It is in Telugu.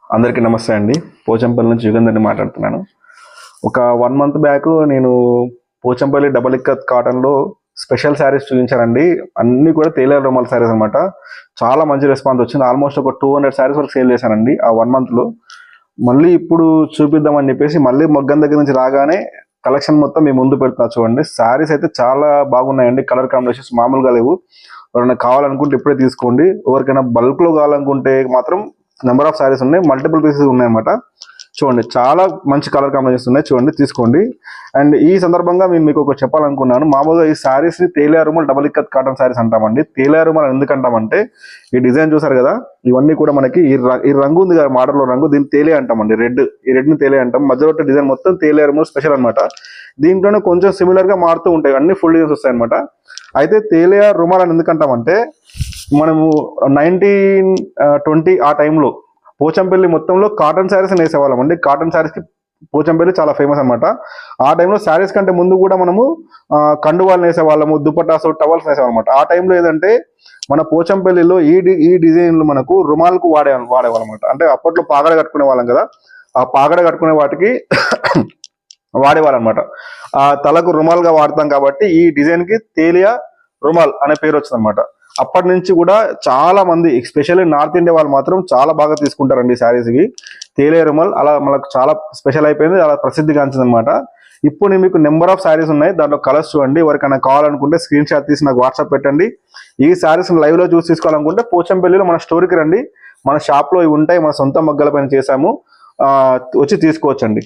అందరికీ నమస్తే అండి. పోచంపల్లి నుంచి యుగంధర్ని మాట్లాడుతున్నాను. ఒక 1 మంత్ బ్యాక్ నేను పోచంపల్లి డబల్ ఇక్కత్ కాటన్లో స్పెషల్ శారీస్ చూపించానండి. అన్నీ కూడా తేలియాల రుమాల్ శారీస్ అనమాట. చాలా మంచి రెస్పాన్స్ వచ్చింది. ఆల్మోస్ట్ ఒక 200 శారీస్ వరకు సేల్ చేశానండి ఆ 1 మంత్లో. మళ్ళీ ఇప్పుడు చూపిద్దామని చెప్పేసి మళ్ళీ మొగ్గం దగ్గర నుంచి రాగానే కలెక్షన్ మొత్తం మీ ముందు పెడుతున్నా చూడండి. శారీస్ అయితే చాలా బాగున్నాయండి. కలర్ కాంబినేషన్స్ మామూలుగా లేవు. ఎవరైనా కావాలనుకుంటే ఇప్పుడే తీసుకోండి. ఎవరికైనా బల్క్లో కావాలనుకుంటే మాత్రం నెంబర్ ఆఫ్ శారీస్ ఉన్నాయి, మల్టిపుల్ పీసెస్ ఉన్నాయన్నమాట. చూడండి, చాలా మంచి కలర్ కాంబినేషన్స్ ఉన్నాయి. చూడండి, తీసుకోండి. అండ్ ఈ సందర్భంగా మేము మీకు ఒక చెప్పాలనుకున్నాను. మామూలుగా ఈ శారీస్ని తేలియా రుమాల్ డబల్ ఇక్కత్ కాటన్ శారీస్ అంటామండి. తేలియా రుమాల్ ఎందుకు అంటామంటే, ఈ డిజైన్ చూసారు కదా, ఇవన్నీ కూడా మనకి ఈ రంగు ఉంది కదా, మోడల్లో రంగు, దీన్ని తేలియా అంటామండి. ఈ రెడ్ని తేలియా అంటాం. మధ్యలో డిజైన్ మొత్తం తేలియా రుమాల్ స్పెషల్ అనమాట. దీంట్లోనే కొంచెం సిమిలర్గా మారుతూ ఉంటాయి, అన్ని ఫుల్ డిజైన్స్ వస్తాయి అనమాట. అయితే తేలియా రుమాల్ అని ఎందుకంటామంటే, మనము 1920 ఆ టైంలో పోచంపల్లి మొత్తంలో కాటన్ శారీస్ వేసేవాళ్ళం అండి. కాటన్ శారీస్కి పోచంపల్లి చాలా ఫేమస్ అనమాట. ఆ టైంలో శారీస్ కంటే ముందు కూడా మనము కండువాళ్ళు వేసేవాళ్ళము, దుపట్టాసు, టవల్స్ వేసేవాళ్ళమాట. ఆ టైంలో ఏదంటే మన పోచంపల్లిలో ఈ డిజైన్లు మనకు రుమాలకు వాడేవాళ్ళం అనమాట. అంటే అప్పట్లో పాగడ కట్టుకునే వాళ్ళం కదా, ఆ పాగడ కట్టుకునే వాటికి వాడేవాళ్ళం అనమాట. ఆ తలకు రుమాల్గా వాడతాం కాబట్టి ఈ డిజైన్కి తేలియా రుమాల్ అనే పేరు వచ్చింది అనమాట. అప్పటి నుంచి కూడా చాలా మంది, ఎస్పెషల్లీ నార్త్ ఇండియా వాళ్ళు మాత్రం చాలా బాగా తీసుకుంటారండి శారీస్కి. తేలియా రుమాల్ అలా మనకు చాలా స్పెషల్ అయిపోయింది, అలా ప్రసిద్ధిగాంచింది అనమాట. ఇప్పుడు నేను మీకు నెంబర్ ఆఫ్ శారీస్ ఉన్నాయి, దాంట్లో కలర్స్ చూడండి. ఎవరికైనా కావాలనుకుంటే స్క్రీన్ షాట్ తీసి నాకు వాట్సాప్ పెట్టండి. ఈ శారీస్ లైవ్లో చూసి తీసుకోవాలనుకుంటే పోచంపల్లిలో మన స్టోర్కి రండి. మన షాప్లో ఇవి ఉంటాయి, మన సొంత మగ్గల పైన చేసాము, వచ్చి తీసుకోవచ్చండి.